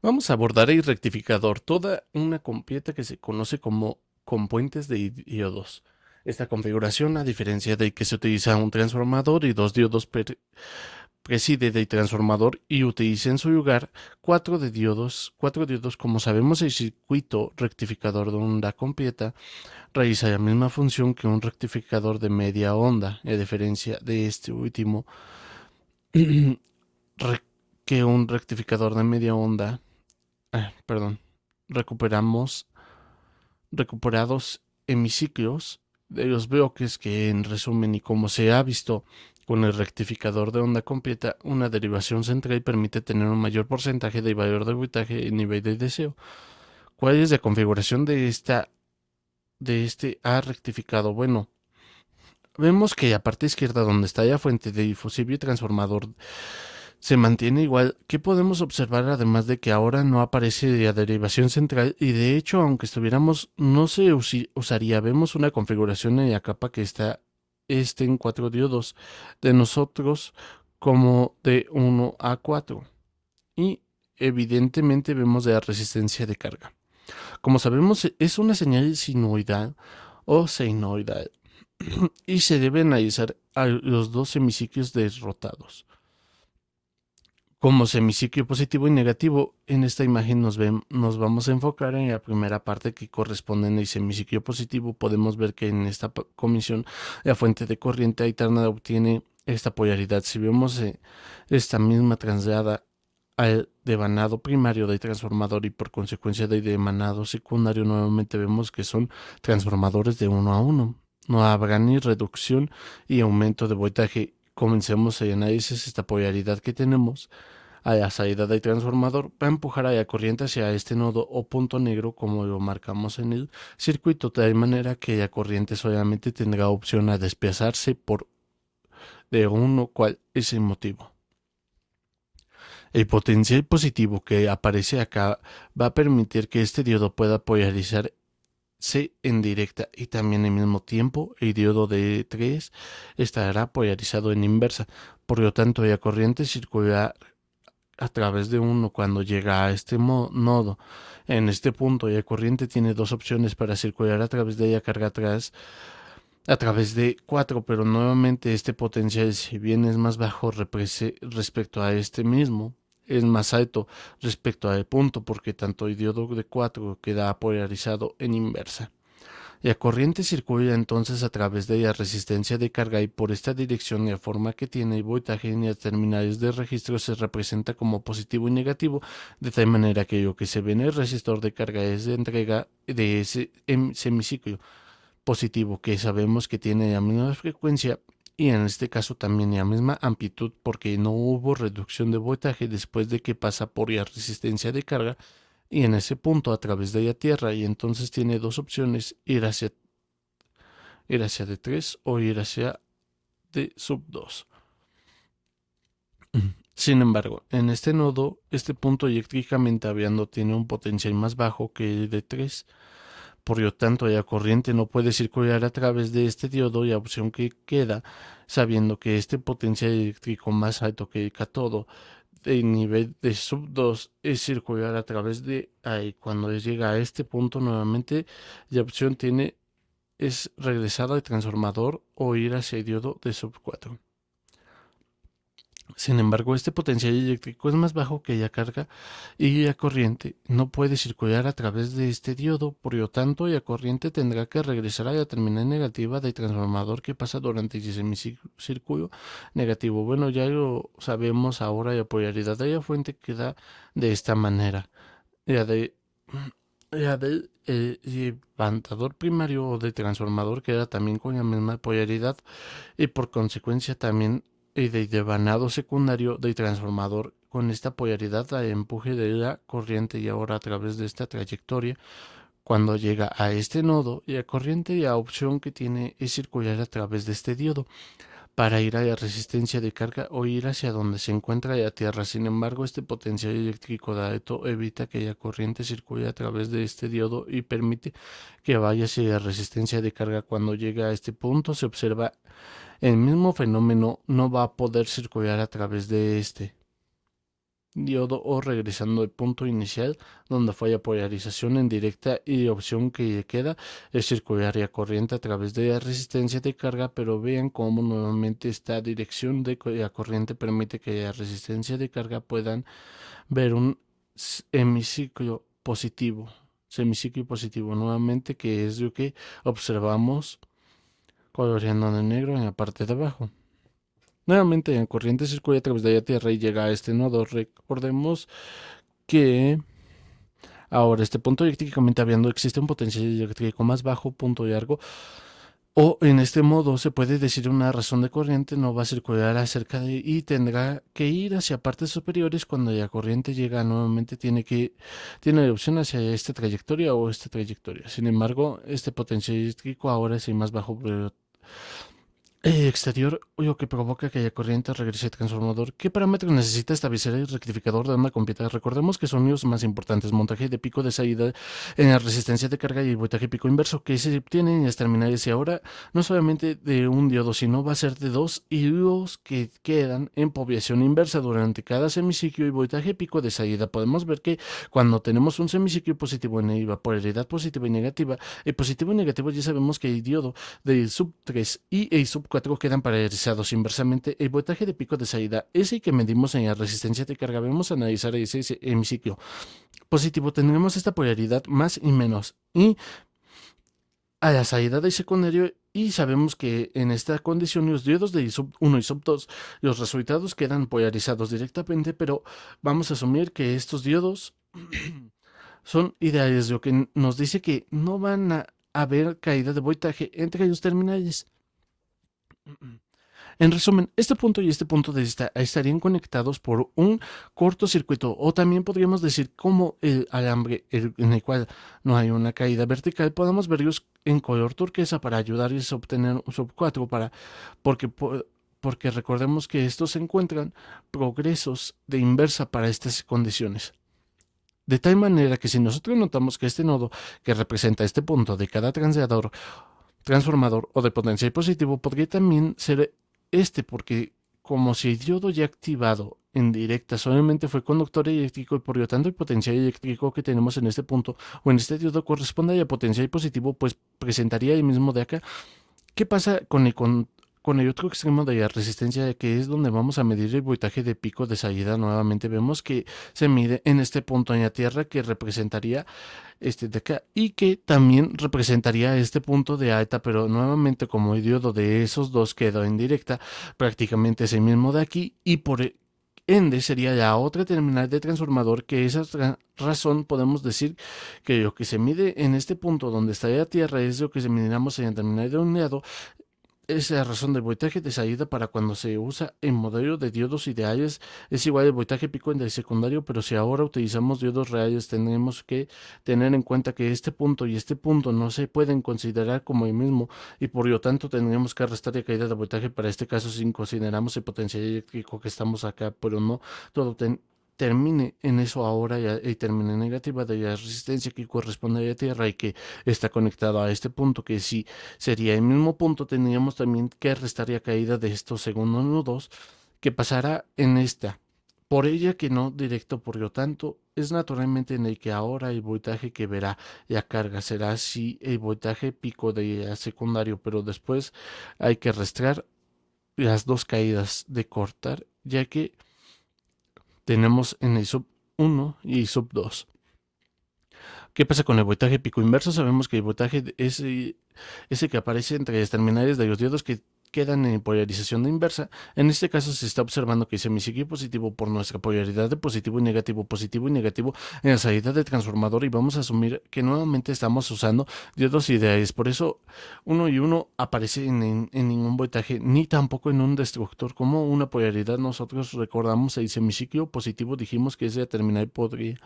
Vamos a abordar el rectificador, toda una compuerta que se conoce como compuentes de diodos. Esta configuración, a diferencia de que se utiliza un transformador y dos diodos preside del transformador y utiliza en su lugar cuatro diodos, como sabemos, el circuito rectificador de onda completa realiza la misma función que un rectificador de media onda, a diferencia de este último, que un rectificador de media onda, perdón, recuperamos recuperados hemiciclos de los bloques que, en resumen y como se ha visto con el rectificador de onda completa, una derivación central permite tener un mayor porcentaje de valor de voltaje en nivel de deseo. ¿Cuál es la configuración de este A rectificado? Bueno, vemos que la parte izquierda, donde está la fuente de difusible y transformador, se mantiene igual. ¿Qué podemos observar además de que ahora no aparece la derivación central y de hecho, aunque estuviéramos, no se usaría? Vemos una configuración en la capa que está en cuatro diodos de nosotros como de 1 a 4 y evidentemente vemos la resistencia de carga. Como sabemos, es una señal sinusoidal o senoidal y se debe analizar a los dos hemiciclos derrotados como semiciclo positivo y negativo. En esta imagen nos vamos a enfocar en la primera parte que corresponde al semiciclo positivo. Podemos ver que en esta comisión la fuente de corriente alterna obtiene esta polaridad. Si vemos esta misma traslada al devanado primario del transformador y por consecuencia del devanado secundario, nuevamente vemos que son transformadores de 1 a 1. No habrá ni reducción y aumento de voltaje. Comencemos el análisis. Esta polaridad que tenemos a la salida del transformador va a empujar a la corriente hacia este nodo o punto negro, como lo marcamos en el circuito, de manera que la corriente solamente tendrá opción a desplazarse por de uno cual es el motivo. El potencial positivo que aparece acá va a permitir que este diodo pueda polarizarse en directa y también al mismo tiempo el diodo de 3 estará polarizado en inversa. Por lo tanto, la corriente circular a través de uno cuando llega a este nodo. En este punto, la corriente tiene dos opciones para circular a través de ella: carga atrás a través de 4, pero nuevamente este potencial, si bien es más bajo respecto a este mismo, es más alto respecto al punto, porque tanto el diodo de 4 queda polarizado en inversa. La corriente circula entonces a través de la resistencia de carga y por esta dirección, la forma que tiene el voltaje en las terminales de registro se representa como positivo y negativo, de tal manera que lo que se ve en el resistor de carga es la entrega de ese semiciclo positivo, que sabemos que tiene la misma frecuencia y en este caso también la misma amplitud, porque no hubo reducción de voltaje después de que pasa por la resistencia de carga y en ese punto a través de la Tierra, y entonces tiene dos opciones: ir hacia D3 o ir hacia D sub 2. Sin embargo, en este nodo, este punto eléctricamente hablando tiene un potencial más bajo que el de 3. Por lo tanto, la corriente no puede circular a través de este diodo, y la opción que queda, sabiendo que este potencial eléctrico más alto que el cátodo de nivel de sub 2 es circular a través de ahí. Cuando llega a este punto, nuevamente la opción tiene es regresar al transformador o ir hacia el diodo de sub 4. Sin embargo, este potencial eléctrico es más bajo que la carga y la corriente no puede circular a través de este diodo. Por lo tanto, la corriente tendrá que regresar a la terminal negativa del transformador que pasa durante el semicírculo negativo. Bueno, ya lo sabemos ahora. La polaridad de la fuente queda de esta manera. La de la del levantador primario o de transformador queda también con la misma polaridad, y por consecuencia también de devanado secundario del transformador con esta polaridad al empuje de la corriente. Y ahora, a través de esta trayectoria, cuando llega a este nodo, la corriente, la opción que tiene es circular a través de este diodo para ir a la resistencia de carga o ir hacia donde se encuentra la Tierra. Sin embargo, este potencial eléctrico dado evita que la corriente circule a través de este diodo y permite que vaya hacia la resistencia de carga. Cuando llega a este punto, se observa el mismo fenómeno: no va a poder circular a través de este. diodo o regresando al punto inicial donde falla polarización en directa y la opción que queda es circular la corriente a través de la resistencia de carga, pero vean cómo nuevamente esta dirección de la corriente permite que la resistencia de carga puedan ver un hemiciclo positivo, semiciclo positivo nuevamente, que es lo que observamos coloreando en negro en la parte de abajo. Nuevamente la corriente circula a través de la Tierra y llega a este nodo. Recordemos que ahora este punto eléctricamente hablando existe un potencial eléctrico más bajo, punto largo, o en este modo se puede decir una razón de corriente no va a circular acerca de y tendrá que ir hacia partes superiores cuando la corriente llega nuevamente tiene la opción hacia esta trayectoria o esta trayectoria. Sin embargo, este potencial eléctrico ahora es el más bajo exterior, lo que provoca que haya corriente regrese al transformador. ¿Qué parámetros necesita establecer el rectificador de onda completa? Recordemos que son los más importantes: montaje de pico de salida en la resistencia de carga y el voltaje pico inverso que se obtienen en las terminales. Y ahora no solamente de un diodo, sino va a ser de dos, y los que quedan en población inversa durante cada semiciclo y voltaje pico de salida. Podemos ver que cuando tenemos un semiciclo positivo en la polaridad positiva y negativa, el positivo y negativo ya sabemos que el diodo del sub 3 y el sub 4 quedan polarizados inversamente. El voltaje de pico de salida, ese que medimos en la resistencia de carga, vamos a analizar ese hemiciclo positivo. Tendremos esta polaridad más y menos, y a la salida del secundario, y sabemos que en esta condición los diodos de sub 1 y sub 2, los resultados quedan polarizados directamente, pero vamos a asumir que estos diodos son ideales, lo que nos dice que no van a haber caída de voltaje entre los terminales. En resumen, este punto y este punto de vista estarían conectados por un cortocircuito, o también podríamos decir como el alambre en el cual no hay una caída vertical. Podemos verlos en color turquesa para ayudarles a obtener un sub 4 porque, porque recordemos que estos se encuentran progresos de inversa para estas condiciones. De tal manera que si nosotros notamos que este nodo que representa este punto de cada transformador o de potencial positivo podría también ser porque como si el diodo ya activado en directa solamente fue conductor eléctrico, y por lo tanto el potencial eléctrico que tenemos en este punto o en este diodo corresponde al potencial positivo, pues presentaría el mismo de acá. ¿Qué pasa con el otro extremo de la resistencia, que es donde vamos a medir el voltaje de pico de salida? Nuevamente vemos que se mide en este punto en la Tierra, que representaría este de acá, y que también representaría este punto de alta, pero nuevamente como el diodo de esos dos quedó en directa, prácticamente es el mismo de aquí, y por ende sería la otra terminal de transformador, que esa razón podemos decir que lo que se mide en este punto donde está la Tierra es lo que se midiramos en la terminal de un lado. Esa es la razón del voltaje de salida para cuando se usa en modelo de diodos ideales. Es igual el voltaje pico en el secundario, pero si ahora utilizamos diodos reales, tenemos que tener en cuenta que este punto y este punto no se pueden considerar como el mismo, y por lo tanto tendríamos que restar la caída de voltaje para este caso si consideramos el potencial eléctrico que estamos acá, pero no todo termine en eso ahora, y termine en negativa de la resistencia que corresponde a la Tierra y que está conectado a este punto, que si sería el mismo punto, tendríamos también que restar la caída de estos segundos nudos que pasará en esta. Por ella que no directo, por lo tanto, es naturalmente en el que ahora el voltaje que verá la carga será así el voltaje pico de secundario, pero después hay que restar las dos caídas de cortar, ya que tenemos en el sub 1 y sub 2. ¿Qué pasa con el voltaje pico inverso? Sabemos que el voltaje es ese que aparece entre las terminales de los diodos que quedan en polarización de inversa. En este caso se está observando que el semiciclo positivo por nuestra polaridad de positivo y negativo en la salida del transformador, y vamos a asumir que nuevamente estamos usando diodos ideales. Por eso 1 y 1 aparece en ningún voltaje, ni tampoco en un destructor como una polaridad. Nosotros recordamos el semiciclo positivo, dijimos que ese terminal podría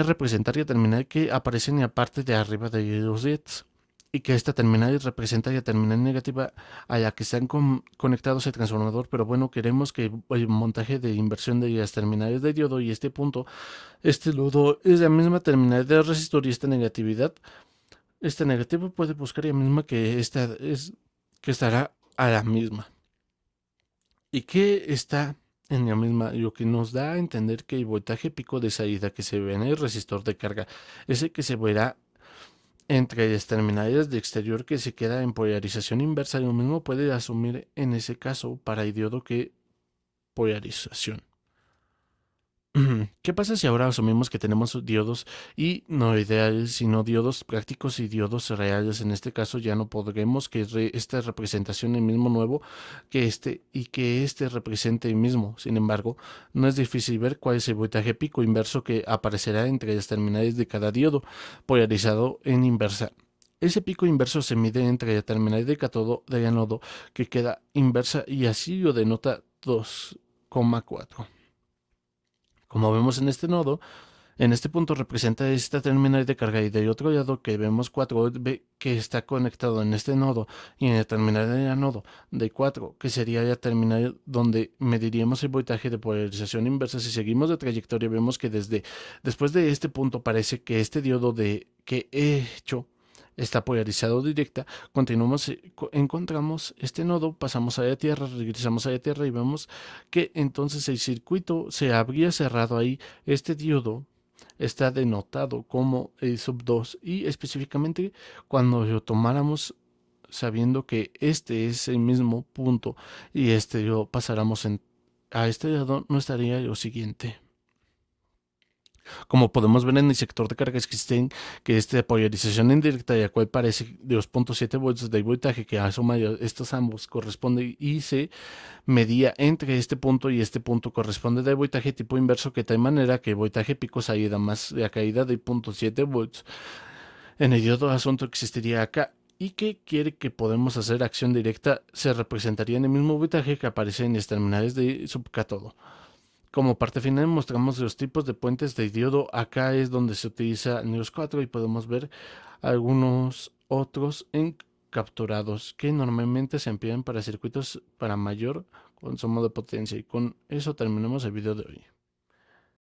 representar la terminal que aparece en la parte de arriba de los LEDs, y que esta terminal representa la terminal negativa a la que están conectados el transformador. Pero bueno, queremos que el montaje de inversión de las terminales de diodo y este punto, este nodo es la misma terminal de resistor, y esta negatividad, esta negativa puede buscar la misma que esta que estará a la misma. ¿Y qué está en la misma, lo que nos da a entender que el voltaje pico de salida que se ve en el resistor de carga es el que se verá entre las terminales de exterior que se queda en polarización inversa. Lo mismo puede asumir en ese caso para el diodo que polarización. ¿Qué pasa si ahora asumimos que tenemos diodos y no ideales, sino diodos prácticos y diodos reales? En este caso ya no podremos que esta representación el mismo nuevo que este y que este represente el mismo. Sin embargo, no es difícil ver cuál es el voltaje pico inverso que aparecerá entre las terminales de cada diodo polarizado en inversa. Ese pico inverso se mide entre la terminal de cátodo del ánodo que queda inversa y así lo denota 2,4. Como vemos en este nodo, en este punto representa esta terminal de carga y del otro lado que vemos 4 que está conectado en este nodo y en el terminal de anodo de 4 que sería la terminal donde mediríamos el voltaje de polarización inversa. Si seguimos de trayectoria vemos que después de este punto parece que este diodo que he hecho está polarizado directa. Continuamos, encontramos este nodo, pasamos a la Tierra, regresamos a la Tierra y vemos que entonces el circuito se habría cerrado ahí. Este diodo está denotado como el sub 2 y específicamente cuando lo tomáramos sabiendo que este es el mismo punto y este lo pasáramos a este lado, no estaría lo siguiente. Como podemos ver en el sector de carga existen que esta polarización indirecta, la cual parece de 2,7 volts de voltaje que a suma estos ambos corresponde y se medía entre este punto y este punto corresponde de voltaje tipo inverso, que de tal manera que el voltaje pico salida más la caída de 0,7 volts en el diodo asunto existiría acá y que quiere que podemos hacer acción directa se representaría en el mismo voltaje que aparece en los terminales de subcátodo. Como parte final mostramos los tipos de puentes de diodo. Acá es donde se utiliza NEOS 4 y podemos ver algunos otros encapturados que normalmente se emplean para circuitos para mayor consumo de potencia. Y con eso terminamos el video de hoy.